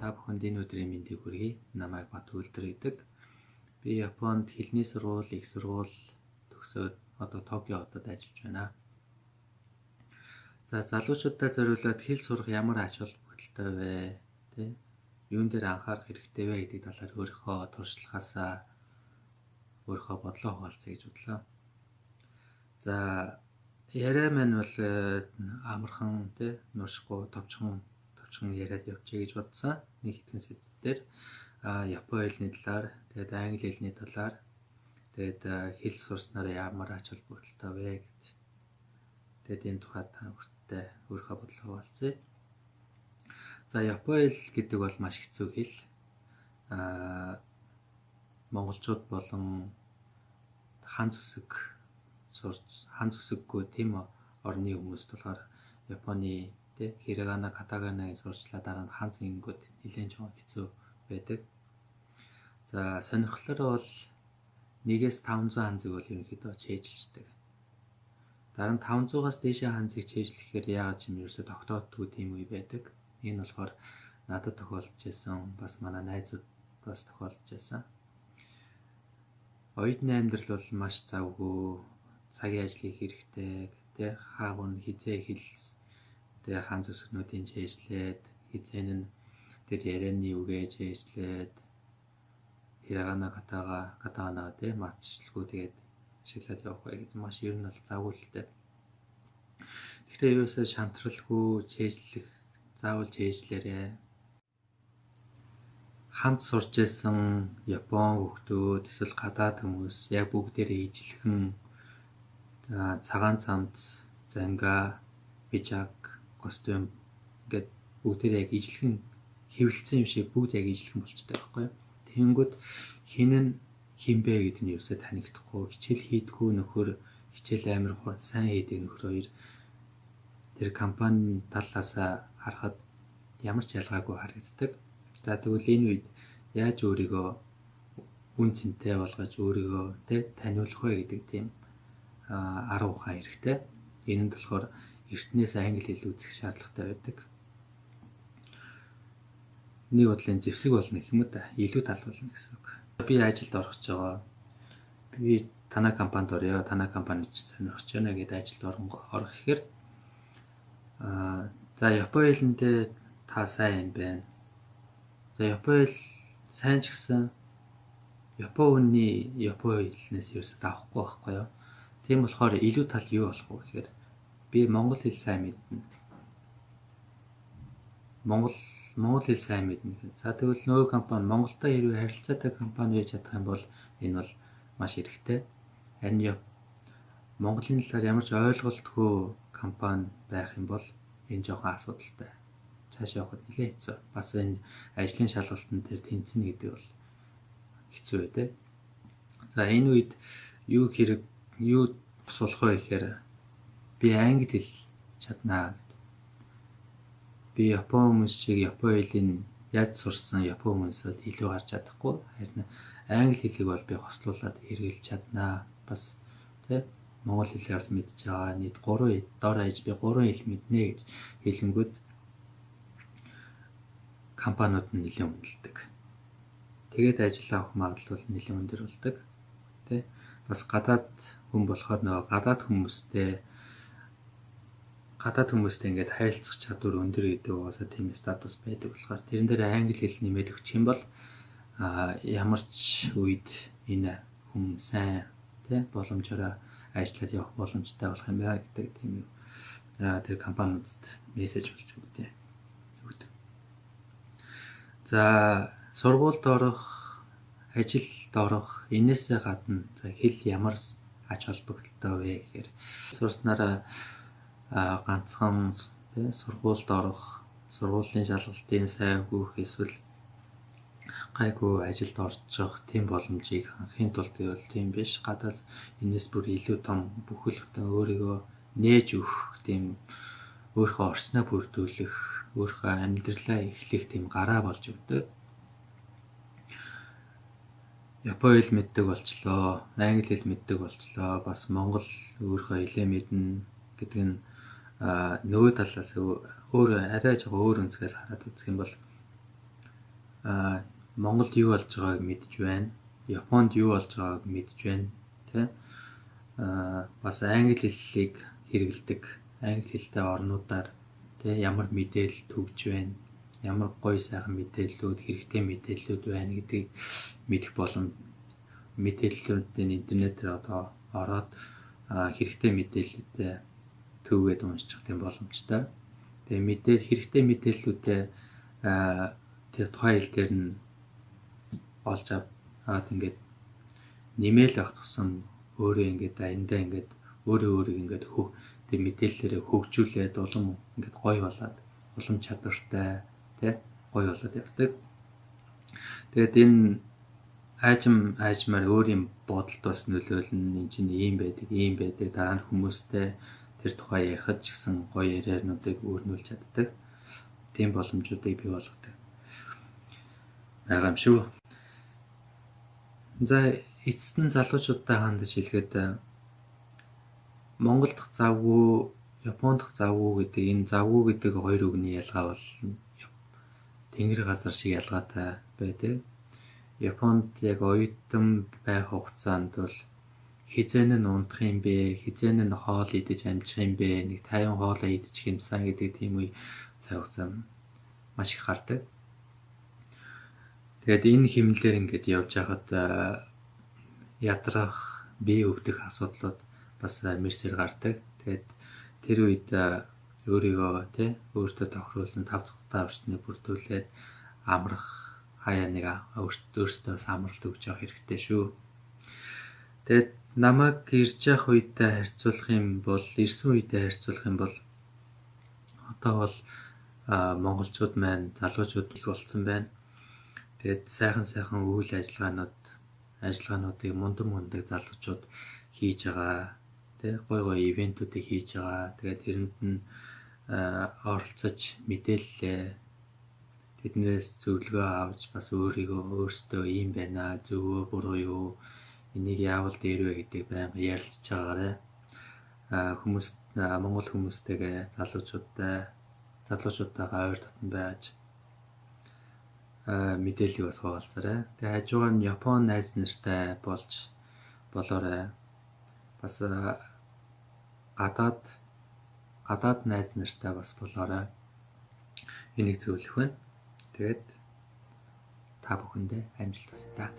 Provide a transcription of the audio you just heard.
Та бүхэнд энэ өдрийн мэндийг хүргэе. Намайг Бат Үлдэр гэдэг. Би Японд хэлний сургууль, их сургууль төгсөөд одоо Токио хотод ажиллаж байна. За залуучуудаа зориулаад хэл сурах ямар ач холбогдолтой вэ? Тэ? Юун дээр анхаарах хэрэгтэй вэ гэдэг талаар өөрийнхөө туршлагаасаа өөрийнхөө бодлоо хуваалцъя гэж бодлоо. За яриа маань бол амархан тэ нуршихгүй товчхон яриад явчих гэж бодсон. Нэг хэдхэн сэдвээр Японы хэлний талаар, тэгээд англи хэлний талаар, тэгээд хэл сурснаар ямар ач холбогдолтой вэ гэж. Тэгээд энэ тухайд та бүхэндээ өөрийнхөө бодлоо хуваалцъя. За Японы хэл гэдэг бол маш хэцүү хэл. Монголчууд болон хан зүсэггүй тийм орны хүмүүст болохоор Японы хирогана, катаганыг сурчлаа дараа нь хан зэнгүүд нэлээд жоохон хэцүү байдаг. За сонирхолтой бол 1-500 хан зэг бол ерөнхийдөө чэйжилждэг. Дараа нь 500-аас дээшээ хан зэг чэйжлэхээр яагаад ч юм ерөөсө тогтоодгүй тийм үе байдаг. Энэ болохоор надад тохиолдож байсан, бас манай найзууд бас тохиолдож байсан. Оюутны амьдрал бол маш завгүй, цагийн ажлыг хэрэгтэй, хаагур хизээ хэл хан зүсгнүүдийн чэйжлээд хизээ нь тэр ярианы үгээ чэйжлээд хирогана катагана марцчлгүй тэгээд ашиглаад явах бай гэж маш ер нь бол завгүйтэй. Гэхдээ ерөөсөө шантралгүй чэйжлэх заавал чэйжлээрээ. Хамт сурч байсан Япон хүүхдүүд эсвэл гадаад хүмүүс яг бүгдээрээ ижилхэн цагаан цамц, занга, пижак, костюм ингээд бүгдээрээ яг ижилхэн хэвлэлцэн юм шиг бүгд яг ижилхэн болчтой байхгүй юу? Тэнгүүд хин бэ гэдэг нь ерөөсөө танигдахгүй, хичээл хийдгүү нөхөр, хичээл амир сайн хийдэг нөхөр хоёр тэр компани талаас харахад ямар ч ялгаагүй харагддаг. За тэгвэл энэ үед яаж өөрийгөө үн цэнтэй болгож өөрийгөө таниулах вэ гэдэг тийм арга ухаан хэрэгтэй. Энэ нь болохоор эртнээс англи хэл үзэх шаардлагатай байдаг. Нэг бодлын зэвсэг болно гэх юм уу та, илүү тал болно гэсэн үг. Би ажилд орох гэж байгаа. Би танай компанид орё, танай компанид сонирхож байна гэдэг ажилд орох гэхээр за Японы хэлэндээ та сайн юм байна. За Японы хэл сайн ч гэсэн Японы хэлнээс ерөөсөд авахгүй байхгүй юу? Тийм болохоор илүү тал юу болох вэ гэхээр би монгол хэл сайн мэднэ. Монгол хэл сайн мэднэ. За тэгвэл нөгөө компани Монголтой хэрвээ харилцаатай компани байж чадах юм бол энэ бол маш хэрэгтэй. Харин Монголын талаар ямар ч ойлголтгүй компани байх юм бол энэ жоохон асуудалтай. Цаашаа явахд нэлээд хэцүү. Бас энэ ажлын шалгалтын дээр тэнцэнэ гэдэг бол хэцүү байдаг. За энэ үед юу сулах вэ гэхээр би англи хэл чаднаа. Би Япон хүмүүс шиг Японы хэлийг яаж сурсан Япон хүмүүсээс илүү гарч чадахгүй. Харин англи хэлийг бол би хослуулаад хэрэгжилж чаднаа. Бас монгол хэлийг бас мэдж байгаа. Нийт 3 дор аяж би 3 хэл мэднэ гэж хэлэнгүүт компаниуд нь нэлээд үнэлдэг. Тэгээд ажил авах магадлал бол нэлээд өндөр болдог. Бас гадаад хүн болохоор нөгөө гадаад хүмүүстэй ингээд харилцах чадвар өндөр гэдэг угаасаа тийм статус байдаг болохоор тэрэн дээр англи хэл нэмээд өгчих юм бол ямар ч үед энэ хүн сайн боломжоор ажиллаад явах боломжтой болох юм байна гэдэг тийм тэр компаниудад мессеж болж өгдөө. За сургуульд орох, ажилд орох энээсээ гадна за хэл ямар ач холбогдолтой вэ гэхээр сурснараа ганцхан сургуульд орох, сургуулийн шалгалтын сайн хөөх эсвэл гайгүй ажилд орчих тийм боломжийг хангахын тулд гэвэл тийм биш. Гадаад энэс бүр илүү том бүхэл бүтэн өөрийгөө нээж өгөх тийм өөрийнхөө орчноо бүрдүүлэх, өөрийнхөө амьдралаа эхлэх тийм гараа болж өгдөг. Японы хэл мэддэг болчлоо, англи хэл мэддэг болчлоо, бас монгол өөрийнхөө хэлээ мэднэ гэдэг нь нөгөө талаас арай жоохон өөр өнцгөөс хараад үзэх юм бол Монголд юу болж байгааг мэдж байна. Японд юу болж байгааг мэдж байна. Тэ? Бас англи хэллийг хэрэглэдэг англи хэлтэй орнуудаар тэ ямар мэдээлэл төгж байна. Ямар гоё сайхан мэдээллүүд, хэрэгтэй мэдээллүүд байна гэдгийг мэдэх боломж мэдээллүүдийн интернетээр одоо ороод хэрэгтэй мэдээлэлтэй төвгээд уншчих тийм боломжтой. Тэгээ хэрэгтэй мэдээллүүдээ тэр тухайн хэл дээр нь олж аваад ингээд нэмэл авах тусам өөрөө ингээд аяндаа ингээд өөрөө ингээд тэр мэдээллээрээ хөгжүүлээд улам ингээд гоё болоод улам чадвартай тий гоё болоод явдаг. Тэгээд энэ аажмаар өөрийн бодолд бас нөлөөлнө. Энд чинь ийм байдаг. Дараа нь хүмүүстэй тэр тухай ярихад ч гэсэн гоё яриануудыг өрнүүлж чаддаг. Тийм боломжуудыг бий болгодог байгаа юм шүү. За эцэст нь залуучуудтай хандаж хэлэхэд Монгол дахь завгүй, Япон дахь завгүй гэдэг энэ завгүй гэдэг хоёр үгний ялгаа бол тэнгэр газар шиг ялгаатай байдаг. Японд яг оюутан байх хугацаанд бол хизээн нь унтах юм бэ, хизээн нь хоол идэж амжих юм бэ, нэг 50 хоолоо идчих юмсан гэдэг тийм үе цай хугацаа маш их гардаг. Тэгээд энэ хэмнэлээр ингээд явж хахад ядрах, бие өвдөх асуудлууд бас мэрсээр гардаг. Тэгээд тэр үед өөрийгөө өөртөө тохируулсан 5 дахь орчныг бүрдүүлээд амрах хаяа нэг өөртөө амралт өгч явах хэрэгтэй шүү. Тэгээд намайг ирж явах үедээ харьцуулах юм бол, ирсэн үедээ харьцуулах юм бол одоо бол монголчууд маань залуучууд их болсон байна. Тэгээд сайхан үйл ажиллагаануудыг мундаг залуучууд хийж байгаа. Гоё ивентүүдийг хийж байгаа. Тэгээд тэрэнд нь оролцож мэдээлэлээ тэднээс зөвлөгөө авч бас өөрсдөө ийм байна, зөвөө буруу юу, энийг яавал дээр вэ гэдэг байнга ярилцж байгаарай. Монгол хүмүүстэйгээ залуучуудтайгаа ойр дотн байж мэдээллийг бас хуваалцаарай. Тэгээ хажуугаар нь Япон найз нартай болоорой. Бас гадаад найз нартай бас болоорой. Энийг зөвлөх байна. Тэгээд та бүхэндээ амжилт хүсье та.